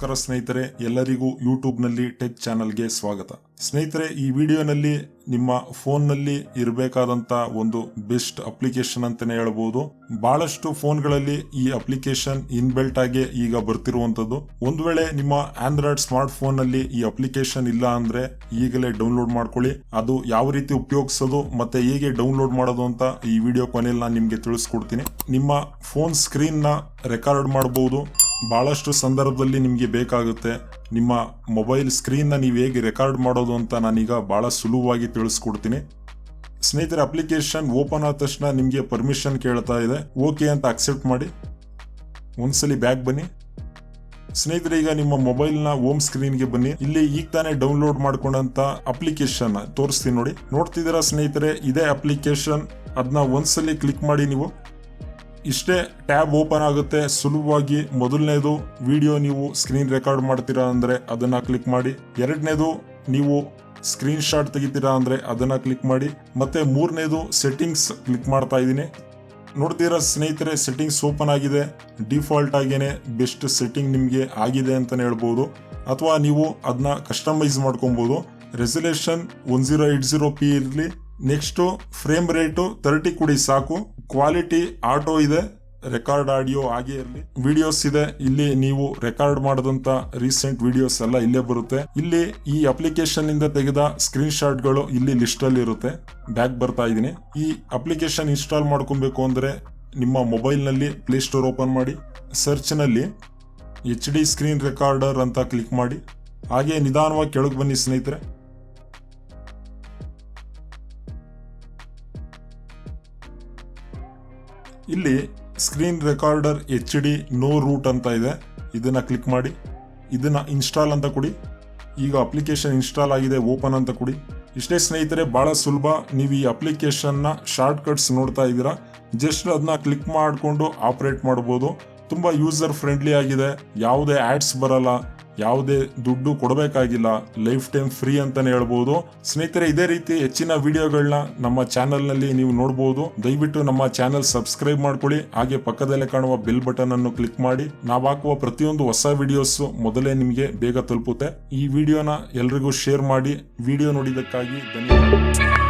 ನಮಸ್ಕಾರ ಸ್ನೇಹಿತರೆ, ಎಲ್ಲರಿಗೂ ಯೂಟ್ಯೂಬ್ ನಲ್ಲಿ ಟೆಕ್ ಚಾನಲ್ಗೆ ಸ್ವಾಗತ. ಸ್ನೇಹಿತರೆ, ಈ ವಿಡಿಯೋನಲ್ಲಿ ನಿಮ್ಮ ಫೋನ್ ನಲ್ಲಿ ಇರಬೇಕಾದಂತ ಒಂದು ಬೆಸ್ಟ್ ಅಪ್ಲಿಕೇಶನ್ ಅಂತಾನೆ ಹೇಳಬಹುದು. ಬಹಳಷ್ಟು ಫೋನ್ಗಳಲ್ಲಿ ಈ ಅಪ್ಲಿಕೇಶನ್ ಇನ್ಬಿಲ್ಟ್ ಆಗಿ ಈಗ ಬರ್ತಿರುವಂತದ್ದು. ಒಂದು ವೇಳೆ ನಿಮ್ಮ ಆಂಡ್ರಾಯ್ಡ್ ಸ್ಮಾರ್ಟ್ ಫೋನ್ ನಲ್ಲಿ ಈ ಅಪ್ಲಿಕೇಶನ್ ಇಲ್ಲ ಅಂದ್ರೆ ಈಗಲೇ ಡೌನ್ಲೋಡ್ ಮಾಡ್ಕೊಳ್ಳಿ. ಅದು ಯಾವ ರೀತಿ ಉಪಯೋಗಿಸೋದು ಮತ್ತೆ ಹೇಗೆ ಡೌನ್ಲೋಡ್ ಮಾಡೋದು ಅಂತ ಈ ವಿಡಿಯೋ ಕೊನೆಯಲ್ಲಿ ನಾನು ನಿಮ್ಗೆ ತಿಳಿಸ್ಕೊಡ್ತೀನಿ. ನಿಮ್ಮ ಫೋನ್ ಸ್ಕ್ರೀನ್ ನ ರೆಕಾರ್ಡ್ ಮಾಡಬಹುದು. ಬಹಳಷ್ಟು ಸಂದರ್ಭದಲ್ಲಿ ನಿಮಗೆ ಬೇಕಾಗುತ್ತೆ. ನಿಮ್ಮ ಮೊಬೈಲ್ ಸ್ಕ್ರೀನ್ ನ ನೀವು ಹೇಗೆ ರೆಕಾರ್ಡ್ ಮಾಡೋದು ಅಂತ ನಾನೀಗ ಬಹಳ ಸುಲಭವಾಗಿ ತಿಳಿಸ್ಕೊಡ್ತೀನಿ. ಸ್ನೇಹಿತರೆ, ಅಪ್ಲಿಕೇಶನ್ ಓಪನ್ ಆದ ತಕ್ಷಣ ನಿಮಗೆ ಪರ್ಮಿಷನ್ ಕೇಳ್ತಾ ಇದೆ. ಓಕೆ ಅಂತ ಅಕ್ಸೆಪ್ಟ್ ಮಾಡಿ. ಒಂದ್ಸಲಿ ಬ್ಯಾಕ್ ಬನ್ನಿ. ಸ್ನೇಹಿತರೆ, ಈಗ ನಿಮ್ಮ ಮೊಬೈಲ್ ನ ಹೋಮ್ ಸ್ಕ್ರೀನ್ ಗೆ ಬನ್ನಿ. ಇಲ್ಲಿ ಈಗ ತಾನೇ ಡೌನ್ಲೋಡ್ ಮಾಡ್ಕೊಂಡಂತ ಅಪ್ಲಿಕೇಶನ್ ತೋರಿಸ್ತೀನಿ ನೋಡಿ. ನೋಡ್ತಿದ್ದೀರಾ ಸ್ನೇಹಿತರೆ, ಇದೇ ಅಪ್ಲಿಕೇಶನ್. ಅದನ್ನ ಒಂದ್ಸಲಿ ಕ್ಲಿಕ್ ಮಾಡಿ. ನೀವು ಇಷ್ಟೇ ಟ್ಯಾಬ್ ಓಪನ್ ಆಗುತ್ತೆ ಸುಲಭವಾಗಿ. ಮೊದಲನೇದು ವಿಡಿಯೋ ನೀವು ಸ್ಕ್ರೀನ್ ರೆಕಾರ್ಡ್ ಮಾಡ್ತೀರಾ ಅಂದ್ರೆ ಅದನ್ನ ಕ್ಲಿಕ್ ಮಾಡಿ. ಎರಡನೇದು ನೀವು ಸ್ಕ್ರೀನ್ ಶಾಟ್ ತೆಗಿತೀರಾ ಅಂದ್ರೆ ಅದನ್ನ ಕ್ಲಿಕ್ ಮಾಡಿ. ಮತ್ತೆ ಮೂರನೇದು ಸೆಟ್ಟಿಂಗ್ಸ್ ಕ್ಲಿಕ್ ಮಾಡ್ತಾ ಇದ್ದೀನಿ. ನೋಡ್ತೀರಾ ಸ್ನೇಹಿತರೆ, ಸೆಟ್ಟಿಂಗ್ಸ್ ಓಪನ್ ಆಗಿದೆ. ಡಿಫಾಲ್ಟ್ ಆಗೇನೆ ಬೆಸ್ಟ್ ಸೆಟ್ಟಿಂಗ್ ನಿಮಗೆ ಆಗಿದೆ ಅಂತಾನೆ ಹೇಳ್ಬೋದು. ಅಥವಾ ನೀವು ಅದನ್ನ ಕಸ್ಟಮೈಸ್ ಮಾಡ್ಕೊಬಹುದು. ರೆಸಲ್ಯೂಷನ್ 1080p ಇರಲಿ. ನೆಕ್ಸ್ಟ್ ಫ್ರೇಮ್ ರೇಟು 30 ಕೊಡಿ ಸಾಕು. ಕ್ವಾಲಿಟಿ ಆಟೋ ಇದೆ. ರೆಕಾರ್ಡ್ ಆಡಿಯೋ ಹಾಗೆ ಇರಲಿ. ವಿಡಿಯೋಸ್ ಇದೆ. ಇಲ್ಲಿ ನೀವು ರೆಕಾರ್ಡ್ ಮಾಡಿದಂತ ರೀಸೆಂಟ್ ವಿಡಿಯೋಸ್ ಎಲ್ಲ ಇಲ್ಲೇ ಬರುತ್ತೆ. ಇಲ್ಲಿ ಈ ಅಪ್ಲಿಕೇಶನ್ ಇಂದ ತೆಗೆದ ಸ್ಕ್ರೀನ್ ಶಾಟ್ ಗಳು ಇಲ್ಲಿ ಲಿಸ್ಟ್ ಅಲ್ಲಿ ಇರುತ್ತೆ. ಬ್ಯಾಕ್ ಬರ್ತಾ ಇದೀನಿ. ಈ ಅಪ್ಲಿಕೇಶನ್ ಇನ್ಸ್ಟಾಲ್ ಮಾಡ್ಕೊಬೇಕು ಅಂದ್ರೆ ನಿಮ್ಮ ಮೊಬೈಲ್ ನಲ್ಲಿ ಪ್ಲೇ ಸ್ಟೋರ್ ಓಪನ್ ಮಾಡಿ. ಸರ್ಚ್ ನಲ್ಲಿ HD ಸ್ಕ್ರೀನ್ ರೆಕಾರ್ಡರ್ ಅಂತ ಕ್ಲಿಕ್ ಮಾಡಿ. ಹಾಗೆ ನಿಧಾನವಾಗಿ ಕೆಳಗೆ ಬನ್ನಿ ಸ್ನೇಹಿತರೆ. ಇಲ್ಲಿ screen recorder HD no root ಅಂತ ಇದೆ. ಇದನ್ನ ಕ್ಲಿಕ್ ಮಾಡಿ. ಇದನ್ನ ಇನ್ಸ್ಟಾಲ್ ಅಂತ ಕೊಡಿ. ಈಗ ಅಪ್ಲಿಕೇಶನ್ ಇನ್ಸ್ಟಾಲ್ ಆಗಿದೆ. ಓಪನ್ ಅಂತ ಕೊಡಿ. ಇಷ್ಟೇ ಸ್ನೇಹಿತರೆ, ಬಹಳ ಸುಲಭ. ನೀವು ಈ ಅಪ್ಲಿಕೇಶನ್ ನ ಶಾರ್ಟ್ ಕಟ್ಸ್ ನೋಡ್ತಾ ಇದ್ದೀರಾ. ಜಸ್ಟ್ ಅದನ್ನ ಕ್ಲಿಕ್ ಮಾಡಿಕೊಂಡು ಆಪರೇಟ್ ಮಾಡಬಹುದು. ತುಂಬಾ ಯೂಸರ್ ಫ್ರೆಂಡ್ಲಿ ಆಗಿದೆ. ಯಾವುದೇ ಆಡ್ಸ್ ಬರಲ್ಲ. ಯಾವುದೇ ದುಡ್ಡು ಕೊಡಬೇಕಾಗಿಲ್ಲ. ಲೈಫ್ ಟೈಮ್ ಫ್ರೀ ಅಂತಾನೆ ಹೇಳ್ಬೋದು. ಸ್ನೇಹಿತರೆ, ಇದೇ ರೀತಿ ಹೆಚ್ಚಿನ ವಿಡಿಯೋಗಳನ್ನ ನಮ್ಮ ಚಾನೆಲ್ ನಲ್ಲಿ ನೀವು ನೋಡಬಹುದು. ದಯವಿಟ್ಟು ನಮ್ಮ ಚಾನೆಲ್ ಸಬ್ಸ್ಕ್ರೈಬ್ ಮಾಡ್ಕೊಳ್ಳಿ. ಹಾಗೆ ಪಕ್ಕದಲ್ಲೇ ಕಾಣುವ ಬೆಲ್ ಬಟನ್ ಅನ್ನು ಕ್ಲಿಕ್ ಮಾಡಿ. ನಾವು ಹಾಕುವ ಪ್ರತಿಯೊಂದು ಹೊಸ ವಿಡಿಯೋಸ್ ಮೊದಲೇ ನಿಮಗೆ ಬೇಗ ತಲುಪುತ್ತೆ. ಈ ವಿಡಿಯೋನ ಎಲ್ರಿಗೂ ಶೇರ್ ಮಾಡಿ. ವಿಡಿಯೋ ನೋಡಿದ್ದಕ್ಕಾಗಿ ಧನ್ಯವಾದ.